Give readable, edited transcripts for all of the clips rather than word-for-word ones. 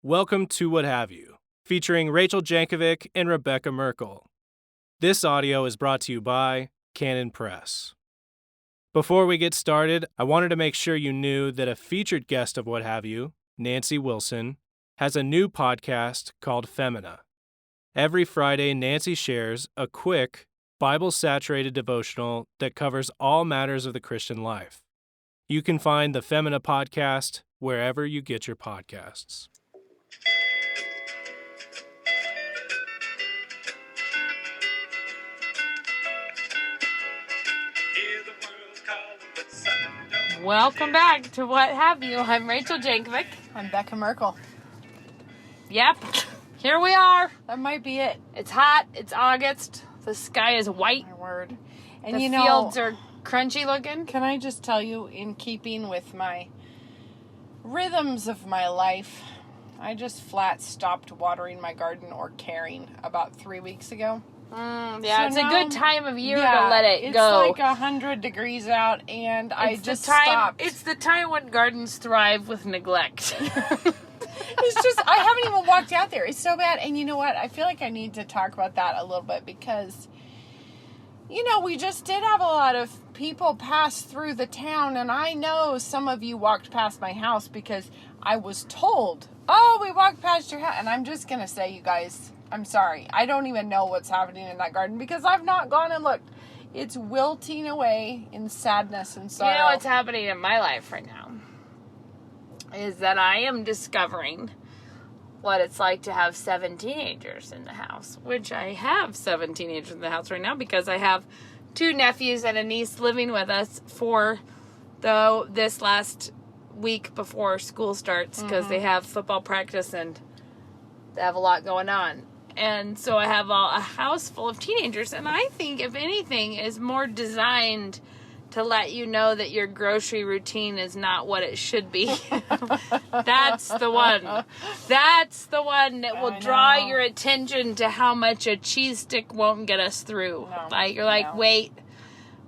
Welcome to What Have You, featuring Rachel Jankovic and Rebecca Merkel. This audio is brought to you by Canon Press. Before we get started, I wanted to make sure you knew that a featured guest of What Have You, Nancy Wilson, has a new podcast called Femina. Every Friday, Nancy shares a quick, Bible-saturated devotional that covers all matters of the Christian life. You can find the Femina podcast wherever you get your podcasts. Welcome back to What Have You. I'm Rachel Jankovic. I'm Becca Merkel. Yep, here we are. That might be it. It's hot. It's August. The sky is white. My word. And The fields are crunchy looking. Can I just tell you, in keeping with my rhythms of my life, I just flat stopped watering my garden or caring about 3 weeks ago. Yeah, So it's now, a good time of year to let it it's go. It's like 100 degrees out, and I just time, stopped. It's the time when gardens thrive with neglect. It's just, I haven't even walked out there. It's so bad. And you know what? I feel like I need to talk about that a little bit because, you know, we just did have a lot of people pass through the town. And I know some of you walked past my house because I was told, oh, we walked past your house. And I'm just going to say, you guys, I'm sorry. I don't even know what's happening in that garden because I've not gone and looked. It's wilting away in sadness and sorrow. You know what's happening in my life right now? Is that I am discovering what it's like to have 7 teenagers in the house, which I have 7 teenagers in the house right now because I have 2 nephews and a niece living with us for this last week before school starts because they have football practice and they have a lot going on. And so I have a house full of teenagers, and I think, if anything, is more designed to let you know that your grocery routine is not what it should be. That's the one. That's the one that will draw your attention to how much a cheese stick won't get us through. No, like you're like, wait,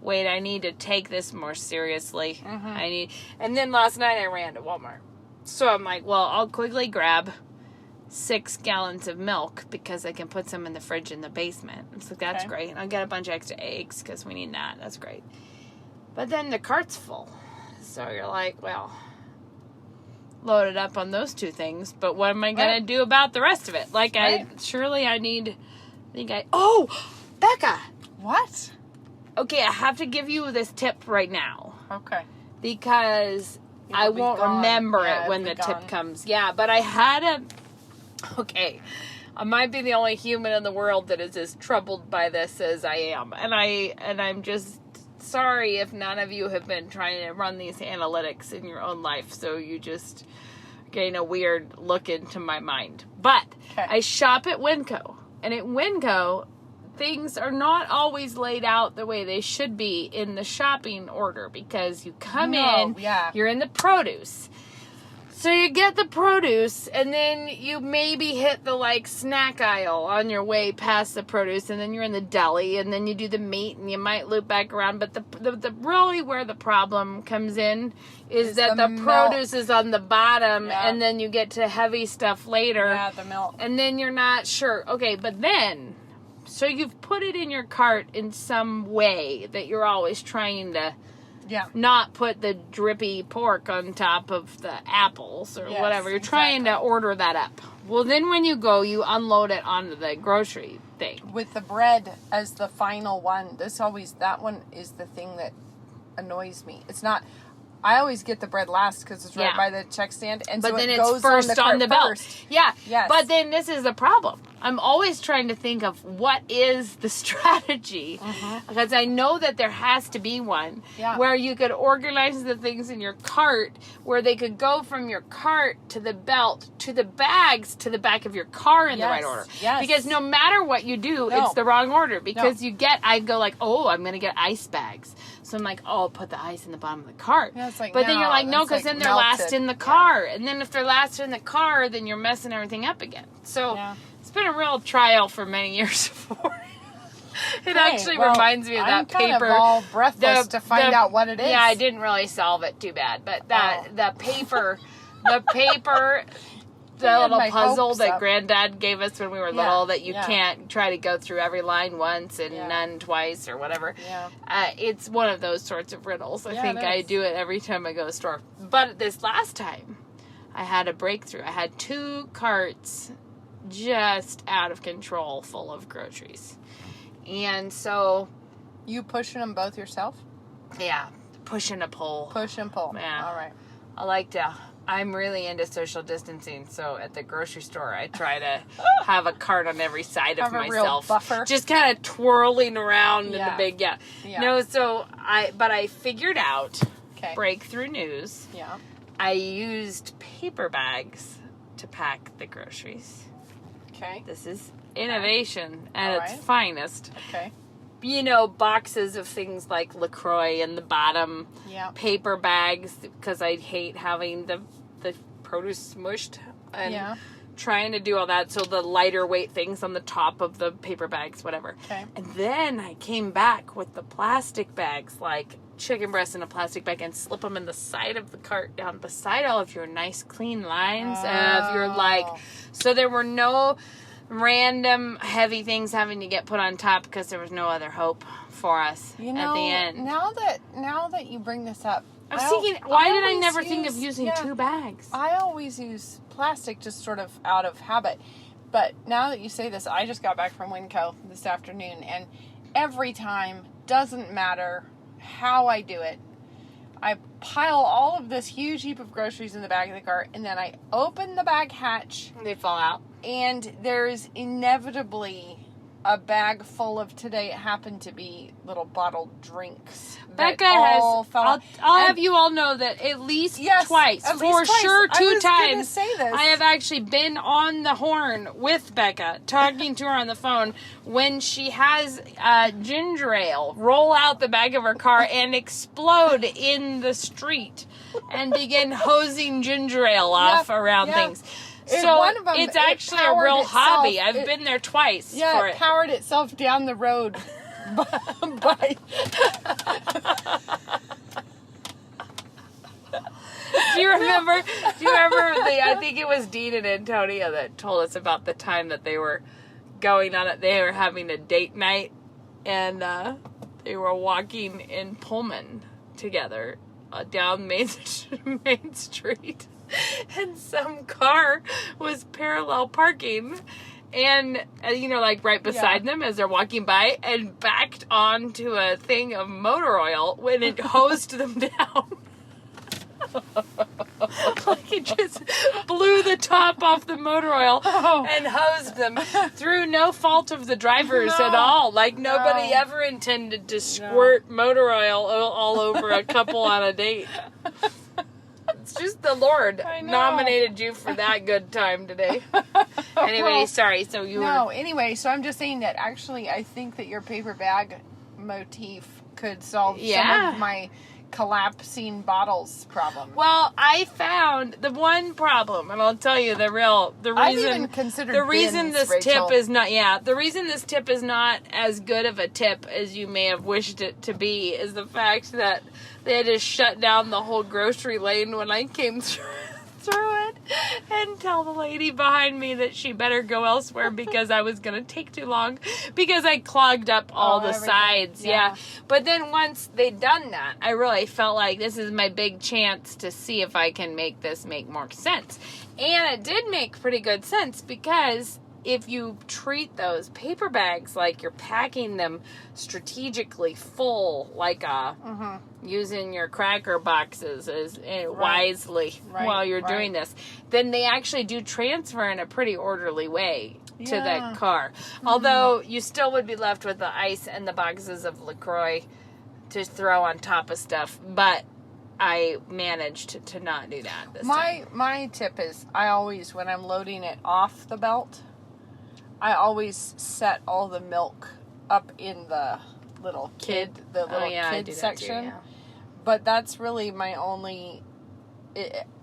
I need to take this more seriously. And then last night I ran to Walmart. So I'm like, well, I'll quickly grab 6 gallons of milk because I can put some in the fridge in the basement. It's like, that's great. And I'll get a bunch of extra eggs because we need that. That's great. But then the cart's full. So you're like, well, loaded up on those 2 things. But what am I going to do about the rest of it? Like, oh, Becca. What? Okay, I have to give you this tip right now. Okay. Because I won't remember it when the tip comes. Yeah, but I had okay, I might be the only human in the world that is as troubled by this as I am. And I'm just sorry if none of you have been trying to run these analytics in your own life, so you just getting a weird look into my mind. But I shop at Winco, and at Winco, things are not always laid out the way they should be in the shopping order because you come in, you're in the produce. So you get the produce, and then you maybe hit the, snack aisle on your way past the produce, and then you're in the deli, and then you do the meat, and you might loop back around. But the really where the problem comes in is that the produce is on the bottom, and then you get to heavy stuff later. Yeah, the milk. And then you're not sure. Okay, but then, so you've put it in your cart in some way that you're always trying to not put the drippy pork on top of the apples or whatever. You're trying to order that up. Well, then when you go, you unload it onto the grocery thing. With the bread as the final one, that one is the thing that annoys me. It's not, I always get the bread last because it's right by the check stand. And but so then it it's goes first on the belt. Yeah. Yes. But then this is the problem. I'm always trying to think of what is the strategy because I know that there has to be one where you could organize the things in your cart where they could go from your cart to the belt to the bags to the back of your car in the right order. Yes. Because no matter what you do, it's the wrong order because I go like, oh, I'm going to get ice bags. So I'm like, oh, I'll put the ice in the bottom of the cart. Yeah, it's like, but then you're like, no, because then they're last in the car. Yeah. And then if they're last in the car, then you're messing everything up again. So it's been a real trial for many years before. It actually reminds me of that paper. I'm kind of all breathless to find out what it is. Yeah, I didn't really solve it too bad. But the paper the little my puzzle hopes that up. Granddad gave us when we were Yeah, little that you yeah. can't try to go through every line once and Yeah. none twice or whatever. Yeah. It's one of those sorts of riddles. I Yeah, think it I is. do it every time I go to the store. But this last time, I had a breakthrough. I had 2 carts just out of control full of groceries. And so, You pushing them both yourself? yeah, push and a pull. Push and pull. Yeah. All right. I'm really into social distancing, so at the grocery store, I try to have a cart on every side of Have a real myself. buffer. Just kind of twirling around in the Yeah. big, Yeah. No, so I figured out, Okay. breakthrough news, Yeah. I used paper bags to pack the groceries. Okay. This is innovation at All its right. finest. Okay. Boxes of things like LaCroix in the bottom, Yeah. paper bags, because I hate having the produce smushed, and Yeah. trying to do all that, so the lighter weight things on the top of the paper bags, whatever. Okay. And then I came back with the plastic bags, like chicken breast in a plastic bag, and slip them in the side of the cart down beside all of your nice clean lines of your so there were no random heavy things having to get put on top because there was no other hope for us You know, at the end. now that you bring this up, I was thinking, why did I always never think of use- using yeah. 2 bags? I always use plastic just sort of out of habit. But now that you say this, I just got back from Winco this afternoon, and every time, doesn't matter how I do it, I pile all of this huge heap of groceries in the back of the cart, and then I open the bag hatch, They fall out. and there's inevitably a bag full of, today it happened to be little bottled drinks. that Becca all has. fell out. I'll And- have you all know that at least Yes, twice, at for least twice. sure, I 2 was gonna times. say this. I have actually been on the horn with Becca, talking to her on the phone when she has ginger ale roll out the back of her car and explode in the street, and begin hosing ginger ale off around yeah. things. And So one of them, it's it actually a powered real itself. hobby. I've It- been there twice Yeah, for it it. powered itself down the road by Do you remember I think it was Dean and Antonia that told us about the time that they were going on it. They were having a date night, and they were walking in Pullman together down Main Street, and some car was parallel parking, and like right beside them as they're walking by, and backed onto a thing of motor oil when it hosed them down. Like it just blew the top off the motor oil and hosed them through no fault of the drivers at all. Like nobody ever intended to squirt motor oil all over a couple on a date. It's just the Lord nominated you for that good time today. Anyway, sorry. So you were... Anyway, so I'm just saying that actually I think that your paper bag motif could solve some of my collapsing bottles problem. Well, I found the one problem, and I'll tell you the I've reason. even considered the reason bins, this Rachel. tip is not. Yeah, the reason this tip is not as good of a tip as you may have wished it to be is the fact that they had to shut down the whole grocery lane when I came through it, and tell the lady behind me that she better go elsewhere because I was going to take too long because I clogged up all the everything. sides. Yeah. But then once they'd done that, I really felt like this is my big chance to see if I can make this make more sense. And it did make pretty good sense because if you treat those paper bags like you're packing them strategically full, like using your cracker boxes wisely while you're doing this, then they actually do transfer in a pretty orderly way to that car. Although you still would be left with the ice and the boxes of LaCroix to throw on top of stuff, but I managed to not do that this time. My tip is I always, when I'm loading it off the belt, I always set all the milk up in the little kid section. Too, yeah. But that's really my only...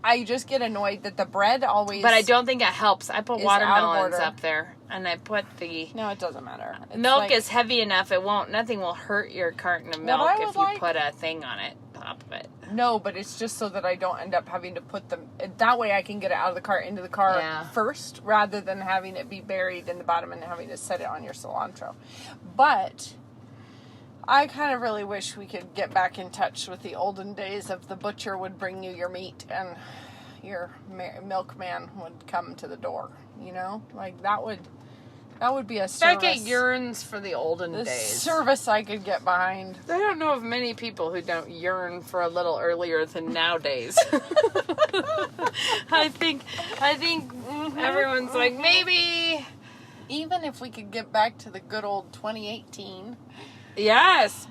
I just get annoyed that the bread always... But I don't think it helps. I put is out of watermelons order. up there, and I put the... No, it doesn't matter. It's milk like- is heavy enough, nothing will hurt your carton of milk I if would you like- put a thing on it. top of it. No, but it's just so that I don't end up having to put them... That way I can get it out of the car, into the car first, rather than having it be buried in the bottom and having to set it on your cilantro. But I kind of really wish we could get back in touch with the olden days of the butcher would bring you your meat and your milkman would come to the door, you know? Like, that would be a service. Becca yearns for the olden days. Service I could get behind. I don't know of many people who don't yearn for a little earlier than nowadays. I think everyone's like, maybe. Even if we could get back to the good old 2018. Yes,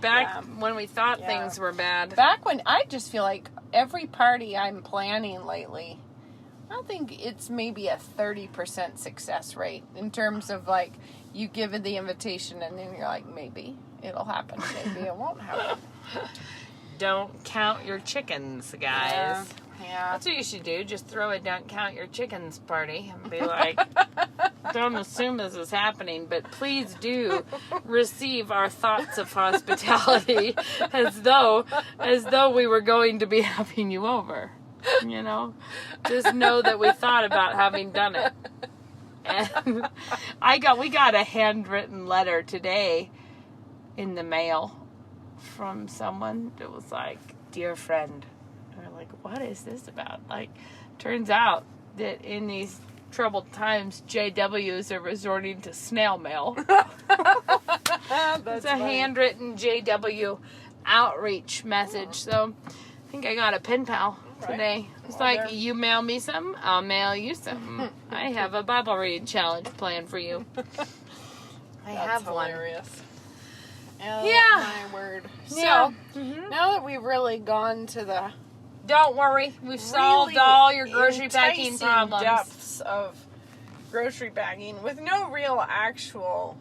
when we thought things were bad. Back when, I just feel like every party I'm planning lately, I think it's maybe a 30% success rate in terms of, like, you give it the invitation and then you're like, maybe it'll happen, maybe it won't happen. Don't count your chickens, guys. Yeah. That's what you should do. Just throw a don't count your chickens party and be like, don't assume this is happening, but please do receive our thoughts of hospitality as though we were going to be having you over. You know, just know that we thought about having done it. And we got a handwritten letter today in the mail from someone that was like, dear friend. And we're like, what is this about? Like, turns out that in these troubled times, JWs are resorting to snail mail. It's a handwritten JW outreach message. So I think I got a pen pal today. It's like, you mail me some, I'll mail you some. I have a Bible reading challenge planned for you. I have hilarious. one. Oh, my word. Yeah. So, now that we've really gone to the... Don't worry, we've solved all your grocery packing problems. Depths of grocery bagging with no real actual...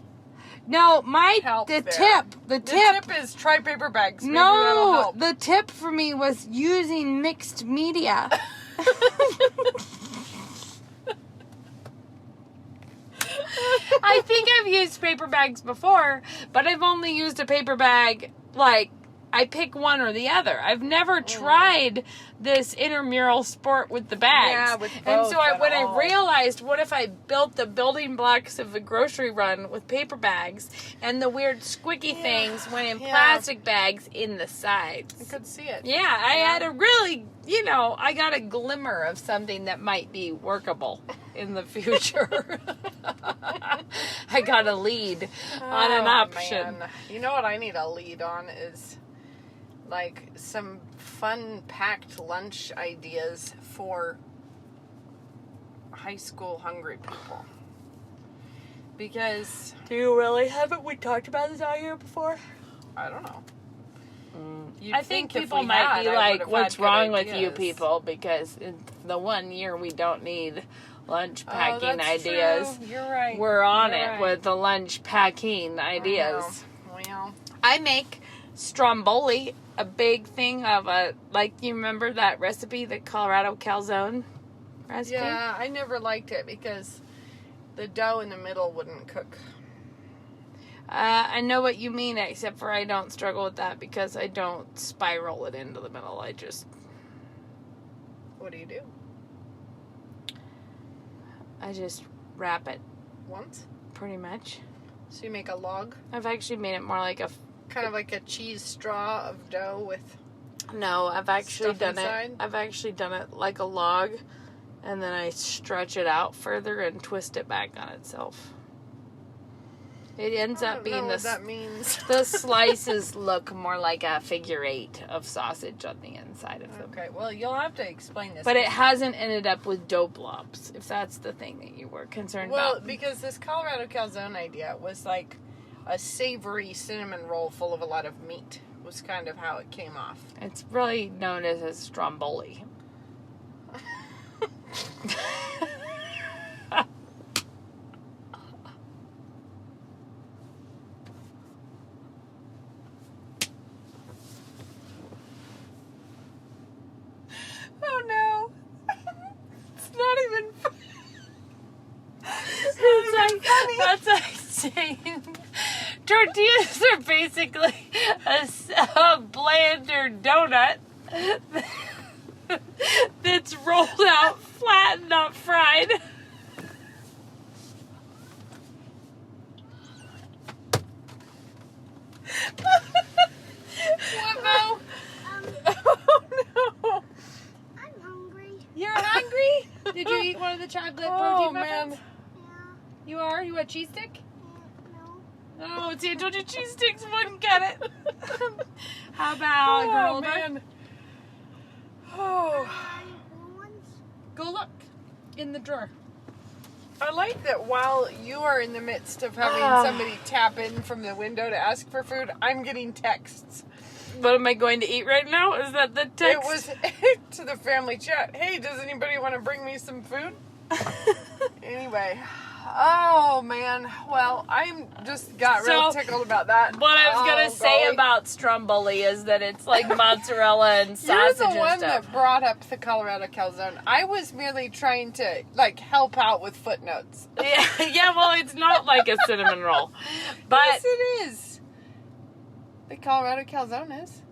No, The tip is try paper bags. Maybe that'll help. The tip for me was using mixed media. I think I've used paper bags before, but I've only used a paper bag, like, I pick one or the other. I've never tried this intramural sport with the bags. Yeah, with both. And so when I realized, what if I built the building blocks of a grocery run with paper bags and the weird squicky things went in plastic bags in the sides? I could see it. Yeah, I had a really, I got a glimmer of something that might be workable in the future. I got a lead on an option. Man. You know what I need a lead on is... like some fun packed lunch ideas for high school hungry people. Because... do you really? Haven't we talked about this out here before? I don't know. I think people might be like, what's wrong with you people? Because in the 1 year we don't need lunch packing ideas. True. You're right. We're on it with the lunch packing ideas. Well, I make Stromboli, a big thing of you remember that recipe, the Colorado calzone recipe? yeah, I never liked it because the dough in the middle wouldn't cook. I know what you mean, except for I don't struggle with that because I don't spiral it into the middle. I just... What do you do? I just wrap it. Once? Pretty much. So you make a log? I've actually made it more like a... kind of like a cheese straw of dough with... No, I've actually done inside? it. I've actually done it like a log, and then I stretch it out further and twist it back on itself. It ends up being what that means. The slices look more like a figure eight of sausage on the inside of them. Okay, well, you'll have to explain this. But it hasn't ended up with dough blobs, if that's the thing that you were concerned about. Well, because this Colorado calzone idea was like a savory cinnamon roll full of a lot of meat. Was kind of how it came off. It's really known as a Stromboli. Oh no. It's not even That's like saying tortillas are basically a blander donut that's rolled out flat, not fried. What, Mo? Oh no! I'm hungry. You're hungry? Did you eat one of the chocolate protein muffins? Yeah. You are? You want cheese stick? No. Oh, see, I told you cheese sticks wouldn't get it. How about Oh granola? man! Oh, Blue ones? Go look in the drawer. I like that while you are in the midst of having somebody tap in from the window to ask for food, I'm getting texts. What am I going to eat right now? Is that the text? It was to the family chat. Hey, does anybody want to bring me some food? Anyway. Oh, man. Well, I'm just got real tickled about that. What I was going to say golly. about Stromboli is that it's like mozzarella and You're sausage the and one stuff. that brought up the Colorado calzone. I was merely trying to, help out with footnotes. Yeah, well, it's not like a cinnamon roll. But Yes, it is. The Colorado calzone is.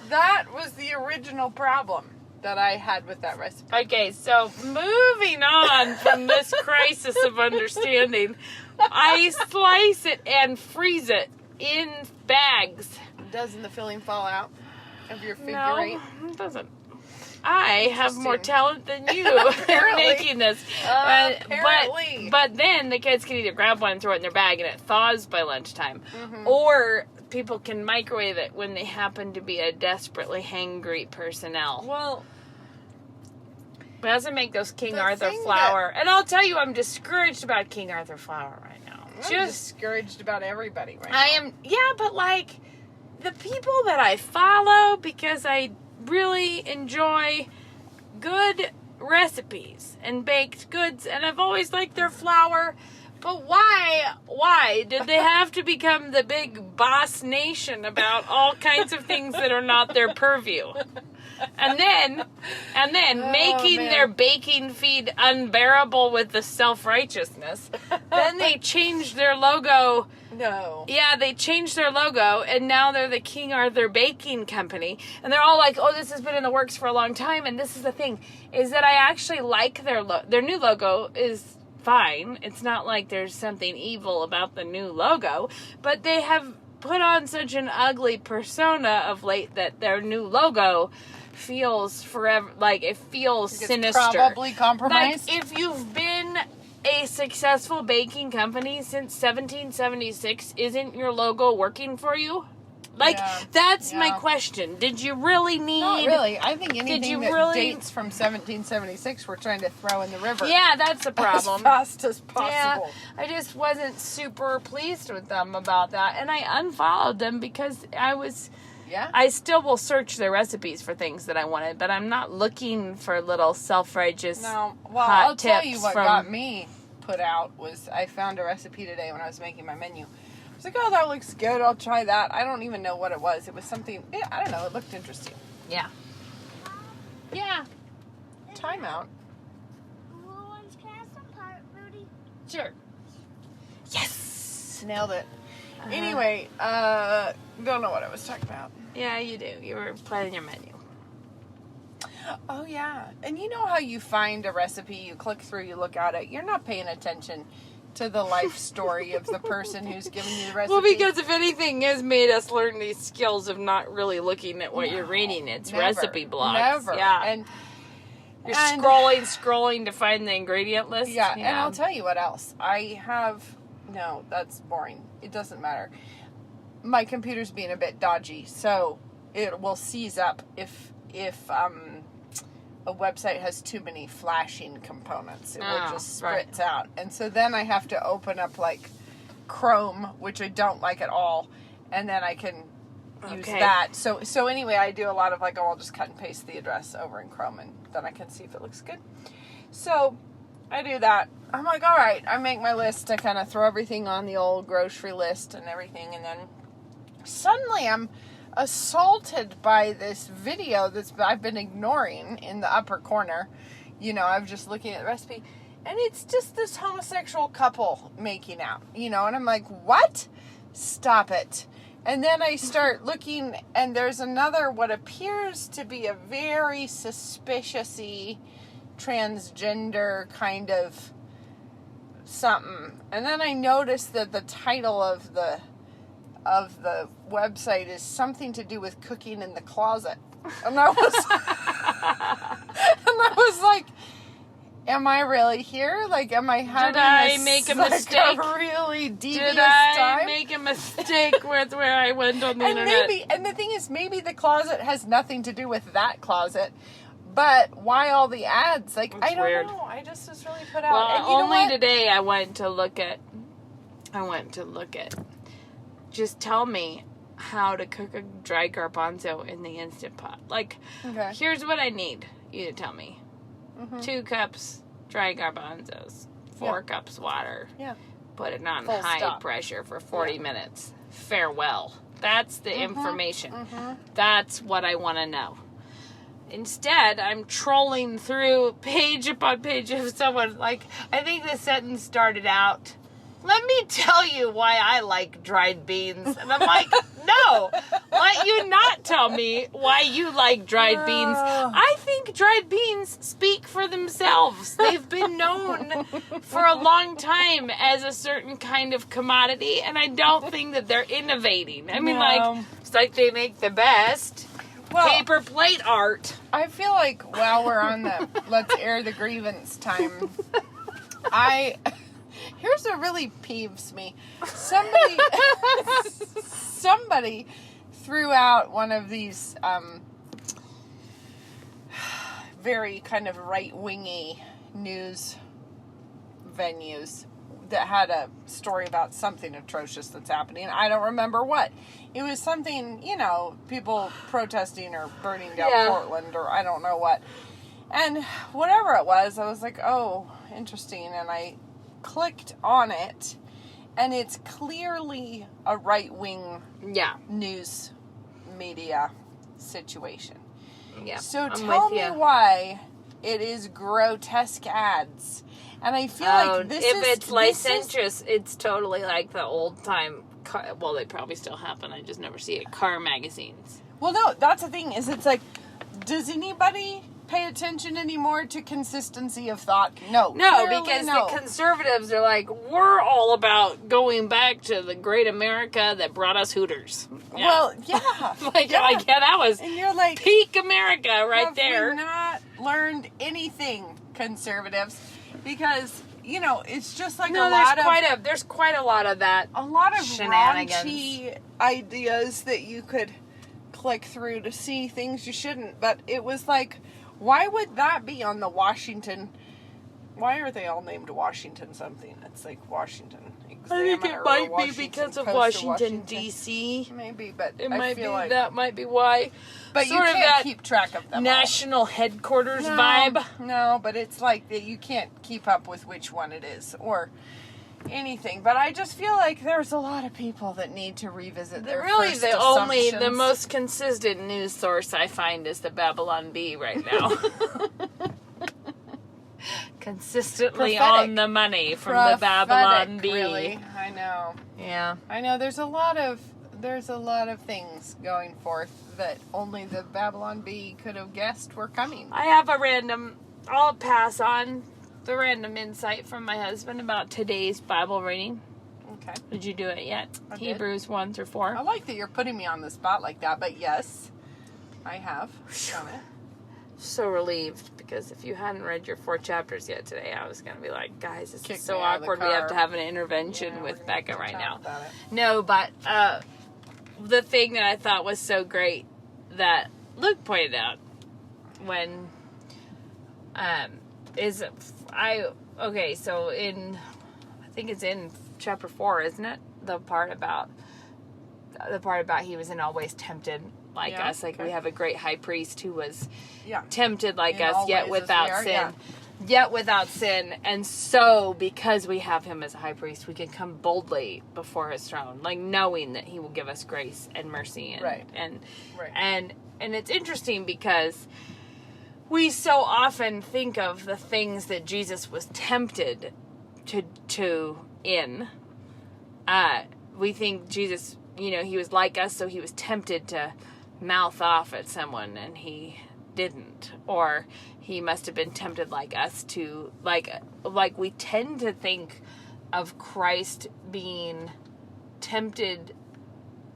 That was the original problem that I had with that recipe. okay, so moving on from this crisis of understanding, I slice it and freeze it in bags. Doesn't the filling fall out of your figure No, eight? it doesn't. I have more Interesting. talent than you in Apparently. making this. Apparently. But then the kids can either grab one and throw it in their bag and it thaws by lunchtime. Mm-hmm. Or people can microwave it when they happen to be a desperately hangry personnel. Well, It doesn't make those King The Arthur thing flour. And I'll tell you, I'm discouraged about King Arthur flour right now. I'm discouraged about everybody right now. I am, yeah, but like the people that I follow, because I really enjoy good recipes and baked goods, and I've always liked their flour. But why did they have to become the big boss nation about all kinds of things that are not their purview? And then making man. their baking feed unbearable with the self-righteousness. Then they changed their logo. No. Yeah, they changed their logo, and now they're the King Arthur Baking Company. And they're all like, oh, this has been in the works for a long time. And this is the thing, is that I actually like their new logo is fine. It's not like there's something evil about the new logo. But they have put on such an ugly persona of late that their new logo feels forever, like it feels It's sinister. probably compromised. Like, if you've been a successful baking company since 1776, isn't your logo working for you? Like, Yeah. that's my Yeah. question. Did you really need... Not really. I think anything you that really- dates from 1776 we're trying to throw in the river. Yeah, that's the As problem. fast as Yeah, possible. I just wasn't super pleased with them about that. And I unfollowed them because Yeah. I still will search their recipes for things that I wanted, but I'm not looking for little self-righteous No. Well, hot I'll tell you tips what from... got me put out was I found a recipe today when I was making my menu. I was like, oh, that looks good. I'll try that. I don't even know what it was. It was something, I don't know. It looked interesting. Yeah. Yeah. Timeout. Blue ones, can I have some part, Rudy? Sure. Yes. Nailed it. Anyway, don't know what I was talking about. Yeah, you do. You were planning your menu. Oh, yeah. And you know how you find a recipe, you click through, you look at it, you're not paying attention to the life story of the person who's giving you the recipe. Well, because if anything has made us learn these skills of not really looking at what you're reading, it's Never. recipe blogs. Never. Yeah. And You're and- scrolling to find the ingredient list. yeah, and I'll tell you what else. I have, no, that's boring. It doesn't matter. My computer's being a bit dodgy, so it will seize up if a website has too many flashing components. It will just right. spritz out. And so then I have to open up like Chrome, which I don't like at all, and then I can use Okay. that. So anyway, I do a lot of like, oh, I'll just cut and paste the address over in Chrome, and then I can see if it looks good. So I do that. I'm like, all right, I make my list. I kind of throw everything on the old grocery list and everything, and then suddenly I'm assaulted by this video I've been ignoring in the upper corner. I was just looking at the recipe, and it's just this homosexual couple making out, and I'm like, what? Stop it. And then I start looking, and there's another, what appears to be a very suspicious-y transgender kind of something. And then I noticed that the title of the website is something to do with cooking in the closet. And I was like, am I really here? Like, am I having a mistake? A really devious Did I time? make a mistake with where I went on the internet? And the thing is, maybe the closet has nothing to do with that closet, but why all the ads? Like, It's I don't weird. know. I just was really put out. Well, And you know only what? today I went to look at. Just tell me how to cook a dry garbanzo in the Instant Pot. Like, Okay. here's what I need you to tell me. 2 cups dry garbanzos, 4 cups water. Yeah. Put it on Full high stop. pressure for 40 minutes. Farewell. That's the information. Mm-hmm. That's what I want to know. Instead, I'm trolling through page upon page of someone. Like, I think the sentence started out, let me tell you why I like dried beans. And I'm like, no, let you not tell me why you like dried beans. I think dried beans speak for themselves. They've been known for a long time as a certain kind of commodity, and I don't think that they're innovating. I mean, No. it's like they make the best paper plate art. I feel like while we're on the let's air the grievance time, here's what really peeves me. Somebody threw out one of these very kind of right-wingy news venues that had a story about something atrocious that's happening. I don't remember what. It was something, people protesting or burning down Portland or I don't know what. And whatever it was, I was like, oh, interesting. And I clicked on it, and it's clearly a right-wing news media situation. Yeah. So tell me why it is grotesque ads. And I feel like it's licentious, it's totally like the old time car, well, they probably still happen, I just never see it, car magazines. Well, no, that's the thing, is it's like, does anybody pay attention anymore to consistency of thought? No, because the conservatives are like, we're all about going back to the great America that brought us Hooters. Yeah. Well, yeah. That was and you're like, peak America right there. Have we not learned anything, conservatives? Because, it's just like there's quite a lot of that. A lot of shenanigans. raunchy ideas that you could click through to see things you shouldn't. But it was like, why would that be on the Washington? Why are they all named Washington something? It's like Washington Examiner. I think it might Washington be because of Post or Washington, D.C. Maybe, but that might be why. But you sort of can't that keep track of them national headquarters all. vibe. No, but it's like that you can't keep up with which one it is or anything. But I just feel like there's a lot of people that need to revisit their first assumptions. The most consistent news source I find is the Babylon Bee right now. Consistently Prophetic. on the money from the Babylon Bee. Really, I know. Yeah. I know. There's a lot of things going forth that only the Babylon Bee could have guessed were coming. I have I'll pass on the random insight from my husband about today's Bible reading. Okay. Did you do it yet? I did. Hebrews 1 through 4. I like that you're putting me on the spot like that, but yes, I have done it. So relieved, because if you hadn't read your 4 chapters yet today, I was going to be like, guys, this Kick is so me out of the awkward. We have car. to have an intervention Yeah, with we're gonna Becca right talk now. about it. No, but the thing that I thought was so great that Luke pointed out when so I think it's in chapter 4, isn't it? The part about he was in all ways tempted like us. Like we have a great high priest who was tempted like In us, all yet ways as without we are, sin. yeah. Yet without sin. And so, because we have him as a high priest, we can come boldly before his throne, like knowing that he will give us grace and mercy. And, Right. and it's interesting because we so often think of the things that Jesus was tempted in. We think Jesus, he was like us, so he was tempted to mouth off at someone, and he didn't. Or he must have been tempted like us to, like we tend to think of Christ being tempted,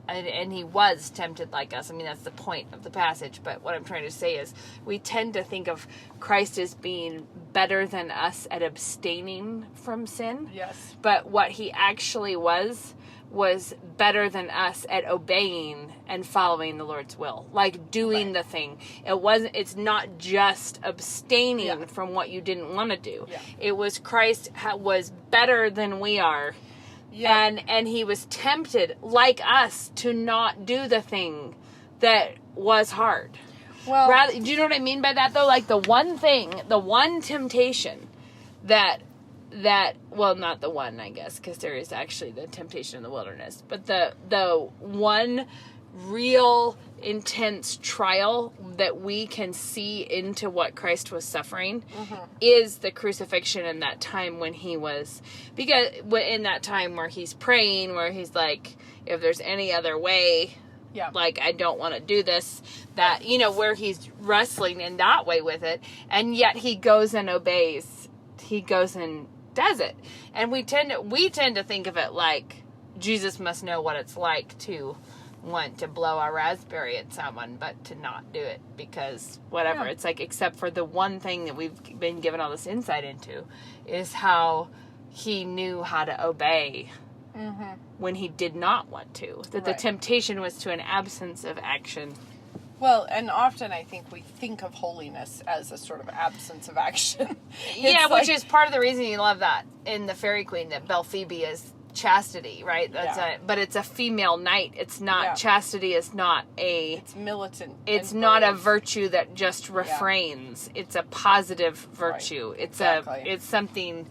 and he was tempted like us. I mean, that's the point of the passage, but what I'm trying to say is we tend to think of Christ as being better than us at abstaining from sin. Yes. But what he actually was better than us at obeying and following the Lord's will, like doing the thing. It's not just abstaining from what you didn't want to do. Yeah. It was Christ was better than we are. Yeah. And he was tempted, like us, to not do the thing that was hard. Well, do you know what I mean by that, though? Like the one temptation well, not the one, I guess, because there is actually the temptation in the wilderness, but the one real intense trial that we can see into what Christ was suffering is the crucifixion in that time when he was, because in that time where he's praying, where he's like, if there's any other way, like, I don't want to do this, that, where he's wrestling in that way with it, and yet he goes and obeys. He goes and does it. And we tend to think of it like Jesus must know what it's like to want to blow a raspberry at someone, but to not do it because whatever. It's like, except for the one thing that we've been given all this insight into is how he knew how to obey when he did not want to. That the temptation was to an absence of action. Well, and often I think we think of holiness as a sort of absence of action. Which is part of the reason you love that in the Fairy Queen, that Belphoebe is chastity, right? But it's a female knight. It's not, chastity is not it's militant. It's not a virtue that just refrains. It's a positive virtue. Right. It's something,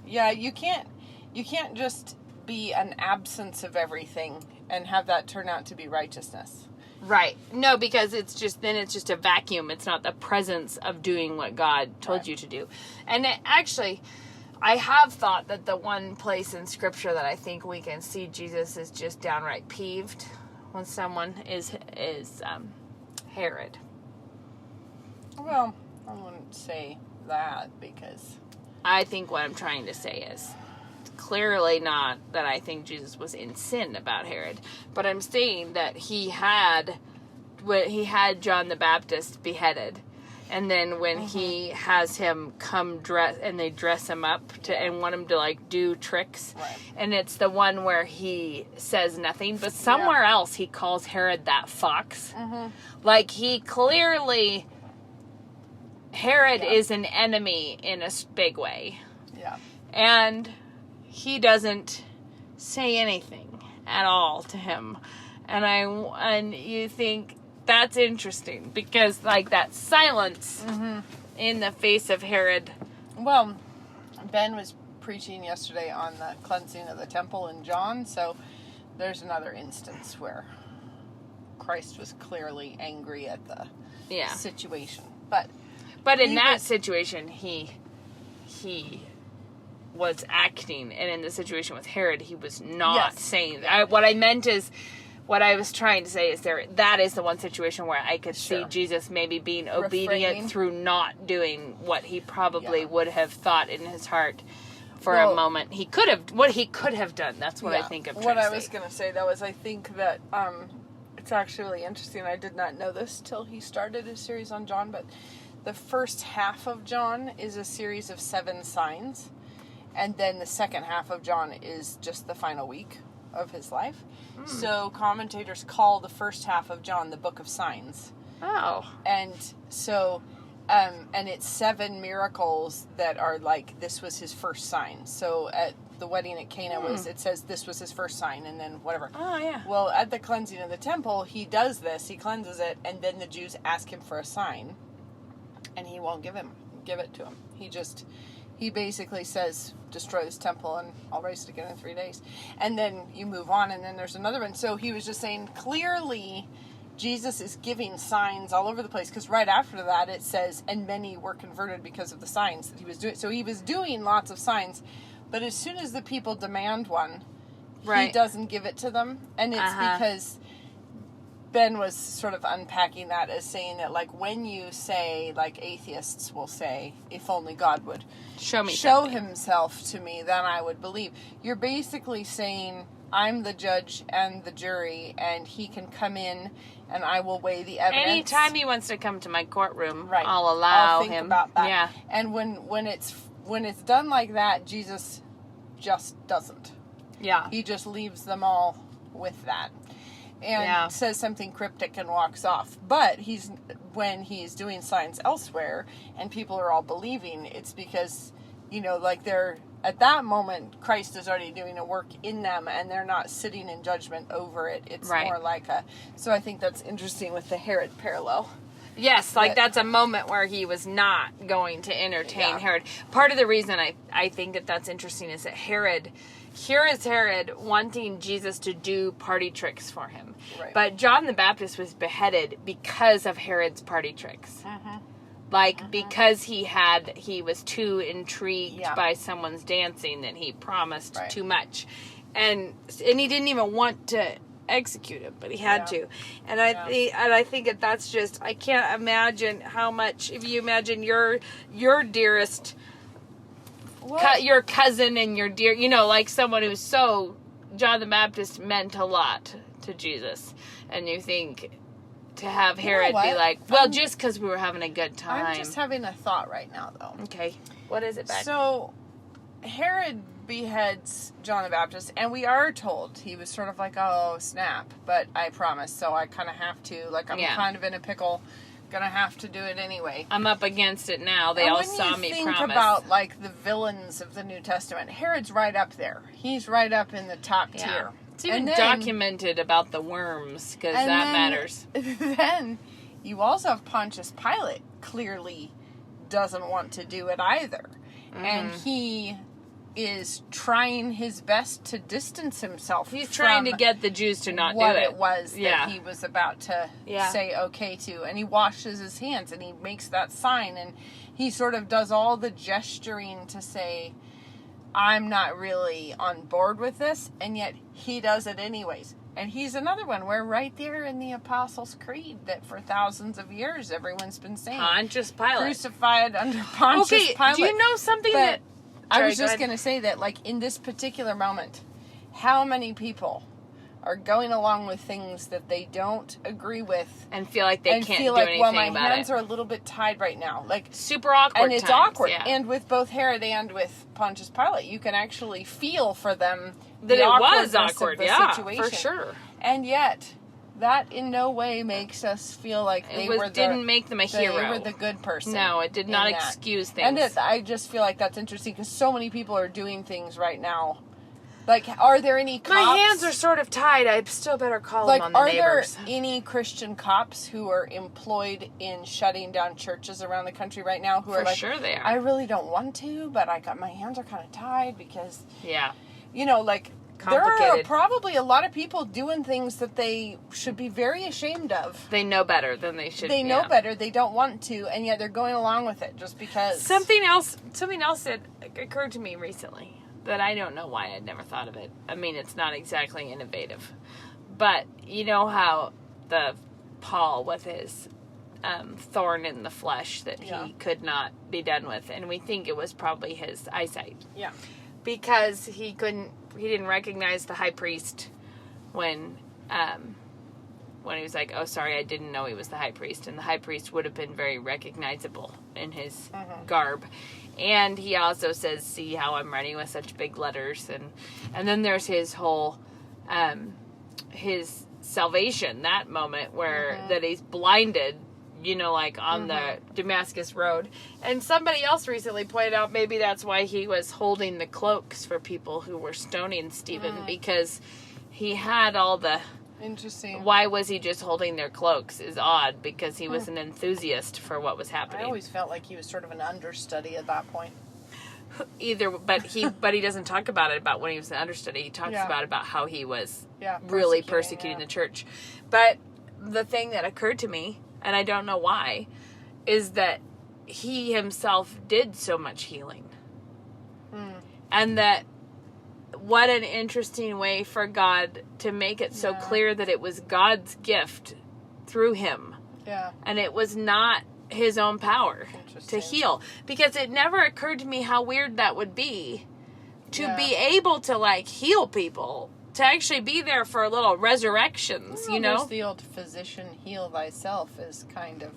you can't just be an absence of everything and have that turn out to be righteousness. Right. No, because it's just a vacuum. It's not the presence of doing what God told you to do. And actually, I have thought that the one place in Scripture that I think we can see Jesus is just downright peeved when someone is Herod. Well, I wouldn't say that, because I think what I'm trying to say is clearly not that I think Jesus was in sin about Herod, but I'm saying that he had John the Baptist beheaded, and then when he has him come dress, and they dress him up and want him to like do tricks, and it's the one where he says nothing, but somewhere else he calls Herod that fox. Like, he clearly, Herod is an enemy in a big way. And he doesn't say anything at all to him. And you think that's interesting, because like that silence in the face of Herod. Well, Ben was preaching yesterday on the cleansing of the temple in John, so there's another instance where Christ was clearly angry at the situation. But in that situation, he was acting, and in the situation with Herod, he was not saying that. What I meant is, what I was trying to say is that is the one situation where I could see Jesus maybe being obedient through not doing what he probably would have thought in his heart for a moment. He could have done. That's what I think of. What I was going to say, though, is I think that it's actually really interesting. I did not know this till he started his series on John, but the first half of John is a series of 7 signs. And then the second half of John is just the final week of his life. So commentators call the first half of John the Book of Signs. Oh. And so, and it's 7 miracles that are like, this was his first sign. So at the wedding at Cana it says this was his first sign, and then whatever. Oh, yeah. Well, at the cleansing of the temple, he does this, he cleanses it, and then the Jews ask him for a sign. And he won't give it to him. He basically says, destroy this temple and I'll raise it again in 3 days. And then you move on, and then there's another one. So he was just saying, clearly Jesus is giving signs all over the place, because right after that it says, and many were converted because of the signs that he was doing. So he was doing lots of signs, but as soon as the people demand one, he doesn't give it to them. And it's because Ben was sort of unpacking that as saying that, like, when you say, like atheists will say, if only God would show himself to me, then I would believe. You're basically saying, I'm the judge and the jury, and he can come in and I will weigh the evidence. Anytime he wants to come to my courtroom, I'll allow him. About that. Yeah. And when it's done like that, Jesus just doesn't. Yeah. He just leaves them all with that. And says something cryptic and walks off. But when he's doing signs elsewhere and people are all believing, it's because, like at that moment, Christ is already doing a work in them, and they're not sitting in judgment over it. It's more like so I think that's interesting with the Herod parallel. Yes, that's a moment where he was not going to entertain Herod. Part of the reason I think that's interesting is that Herod wanting Jesus to do party tricks for him. Right. But John the Baptist was beheaded because of Herod's party tricks. Because he was too intrigued by someo's dancing that he promised too much. And he didn't even want to execute him, but he had to. And I think that's just, I can't imagine how much, if you imagine your dearest, your cousin and your dear, like someone who's so, John the Baptist meant a lot to Jesus. And you think, to have Herod be like, just because we were having a good time. I'm just having a thought right now, though. Okay. What is it, Beck? So, Herod beheads John the Baptist, and we are told he was sort of like, oh, snap, but I promise, so I kind of have to, like, I'm kind of in a pickle, gonna have to do it anyway. I'm up against it now. They all saw me promise. When you think about, like, the villains of the New Testament, Herod's right up there. He's right up in the top tier. It's even documented about the worms, because that matters. Then you also have Pontius Pilate clearly doesn't want to do it either. And he is trying his best to distance himself. He's trying to get the Jews to not do it. What it was that he was about to say okay to. And he washes his hands and he makes that sign. And he sort of does all the gesturing to say, I'm not really on board with this, and yet he does it anyways. And he's another one where right there in the Apostles' Creed that for thousands of years everyone's been saying. Pontius Pilate. Crucified under Pontius Pilate. Do you know something that... I was just going to say that, like, in this particular moment, how many people are going along with things that they don't agree with and feel like they can't do anything about it. Well, my hands are a little bit tied right now, like super awkward, and it's awkward. And with both Herod and with Pontius Pilate, you can actually feel for them that it was awkward, of the situation. For sure. And yet, that in no way makes us feel like didn't make them a hero. They were the good person. No, it did not excuse things. And I just feel like that's interesting because so many people are doing things right now. Like, are there any cops? My hands are sort of tied. I still better call them on the neighbors. Are there any Christian cops who are employed in shutting down churches around the country right now who are like, sure they are. I really don't want to, but my hands are kind of tied because, complicated. There are probably a lot of people doing things that they should be very ashamed of. They know better than they should. They know better. They don't want to, and yet they're going along with it just because. Something else that occurred to me recently. That I don't know why I'd never thought of it. I mean, it's not exactly innovative. But you know how the Paul with his thorn in the flesh that he could not be done with. And we think it was probably his eyesight. Yeah. Because he didn't recognize the high priest when he was like, oh, sorry, I didn't know he was the high priest. And the high priest would have been very recognizable in his garb. And he also says, see how I'm writing with such big letters. And then there's his whole, his salvation, that moment where that he's blinded, on the Damascus Road. And somebody else recently pointed out maybe that's why he was holding the cloaks for people who were stoning Stephen, because he had all the... Interesting. Why was he just holding their cloaks is odd, because he was an enthusiast for what was happening. I always felt like he was sort of an understudy at that point. But he doesn't talk about when he was an understudy. He talks about how he was really persecuting the church. But the thing that occurred to me, and I don't know why, is that he himself did so much healing. And that what an interesting way for God to make it so clear that it was God's gift through him. Yeah. And it was not his own power to heal. Because it never occurred to me how weird that would be to be able to, like, heal people. To actually be there for little resurrections, well, you know? There's the old physician, heal thyself is kind of...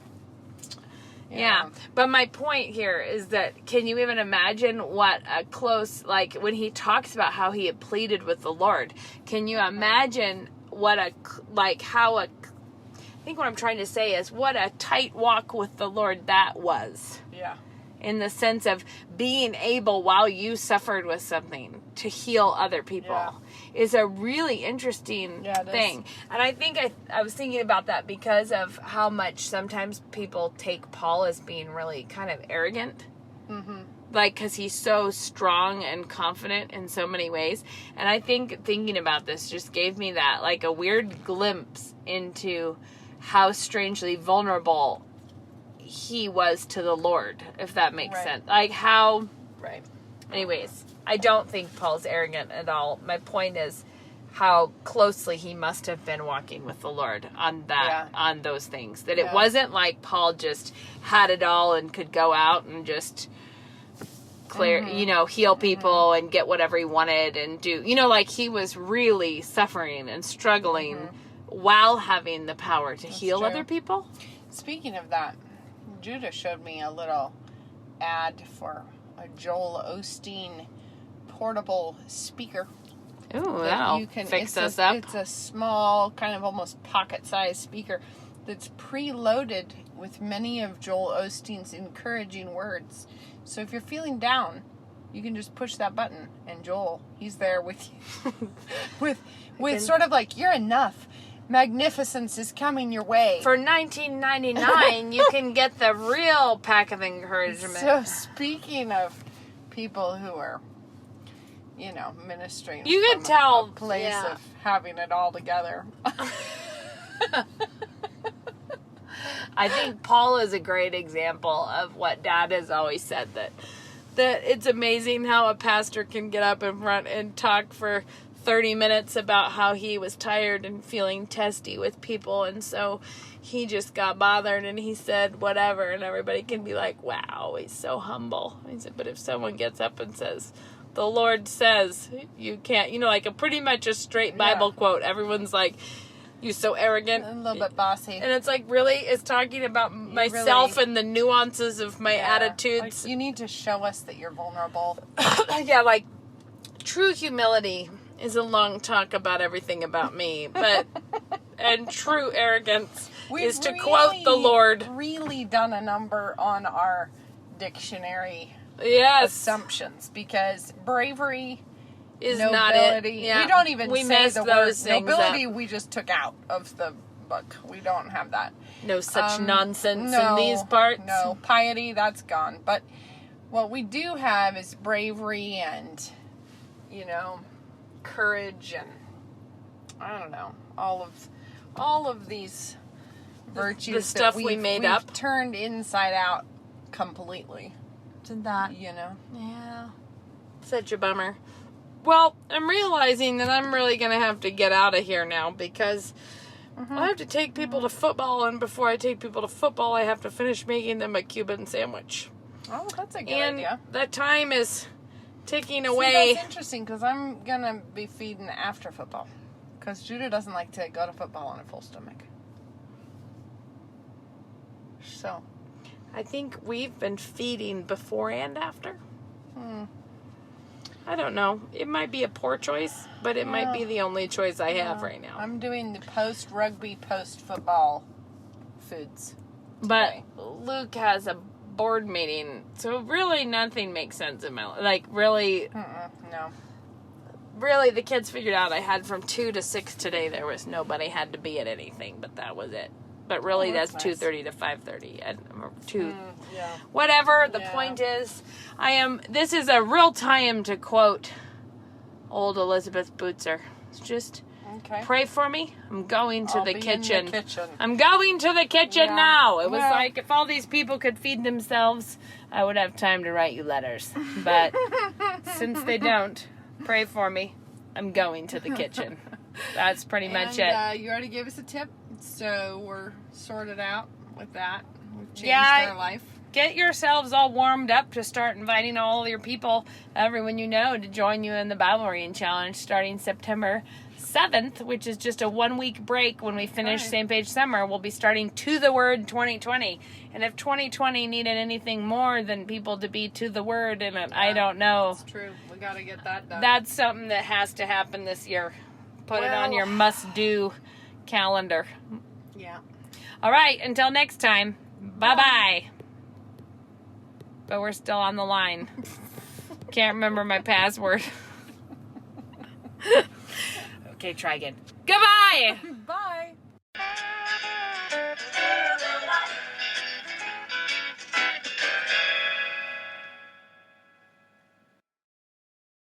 Yeah. But my point here is that, can you even imagine what a close, like, when he talks about how he had pleaded with the Lord, can you imagine what a, like, how a, I think what I'm trying to say is what a tight walk with the Lord that was. Yeah. In the sense of being able, while you suffered with something, to heal other people is a really interesting thing. And I think I was thinking about that because of how much sometimes people take Paul as being really kind of arrogant. Mm-hmm. Like, because he's so strong and confident in so many ways. And I think thinking about this just gave me that, like, a weird glimpse into how strangely vulnerable he was to the Lord, if that makes sense. Like how... Right. Anyways, I don't think Paul's arrogant at all. My point is how closely he must have been walking with the Lord on that, on those things. That it wasn't like Paul just had it all and could go out and just clear, you know, heal people and get whatever he wanted and do. You know, like he was really suffering and struggling while having the power to heal other people. Speaking of that, Judah showed me a little ad for a Joel Osteen portable speaker. Ooh, that'll fix us up. It's a small, kind of almost pocket-sized speaker that's preloaded with many of Joel Osteen's encouraging words. So if you're feeling down, you can just push that button, and Joel, he's there with you. with sort of like, you're enough. Magnificence is coming your way. For $19.99, you can get the real pack of encouragement. So speaking of people who are, you know, ministering, you from could tell a place of having it all together. I think Paul is a great example of what Dad has always said, that it's amazing how a pastor can get up in front and talk for 30 minutes about how he was tired and feeling testy with people, and so he just got bothered and he said whatever, and everybody can be like, wow, he's so humble. He said, but if someone gets up and says, the Lord says you can't, you know, like a pretty much a straight Bible quote, everyone's like, you so arrogant. A little bit bossy. And it's like, really? It's talking about myself and the nuances of my attitudes. Like, you need to show us that you're vulnerable. Yeah, like, true humility is a long talk about everything about me, but and true arrogance is to quote the Lord. Really done a number on our dictionary assumptions, because bravery is nobility, not it. Yeah. We don't even say the word nobility. Up. We just took out of the book. We don't have that. No such nonsense in these parts. No, piety, that's gone. But what we do have is bravery and, you know, courage and, I don't know, all of these virtues, the stuff that we made up, turned inside out completely. Isn't that, you know? Yeah. Such a bummer. Well, I'm realizing that I'm really going to have to get out of here now, because I have to take people to football, and before I take people to football, I have to finish making them a Cuban sandwich. Oh, that's a good And idea. that time is ticking away. That's interesting, because I'm going to be feeding after football, because Judah doesn't like to go to football on a full stomach. So, I think we've been feeding before and after. I don't know. It might be a poor choice, but it might be the only choice I have right now. I'm doing the post-rugby, post-football foods today. But Luke has a board meeting, so really nothing makes sense in my life. Like, really... No. Really, the kids figured out I had from 2 to 6 today. There was nobody had to be at anything, but that was it. But really, that's nice. 2:30 to 5:30 and 2. Whatever. The point is, this is a real time to quote old Elizabeth Bootser. It's just Okay. Pray for me. I'm going to I'll the be kitchen. in the kitchen. I'm going to the kitchen Yeah. now. It was Well- like if all these people could feed themselves, I would have time to write you letters. But since they don't, pray for me. I'm going to the kitchen. That's pretty much it. You already gave us a tip, so we're sorted out with that. We've changed Yeah, our life. Get yourselves all warmed up to start inviting all your people, everyone you know, to join you in the Bible reading challenge starting September 7th, which is just a 1-week break when we finish Right. Same Page Summer. We'll be starting To the Word 2020. And if 2020 needed anything more than people to be to the Word in it, I don't know. It's true. We got to get that done. That's something that has to happen this year. Put it on Well- your must-do calendar. Yeah. All right, until next time, bye-bye. But we're still on the line. Can't remember my password. Okay, try again. Goodbye! Bye.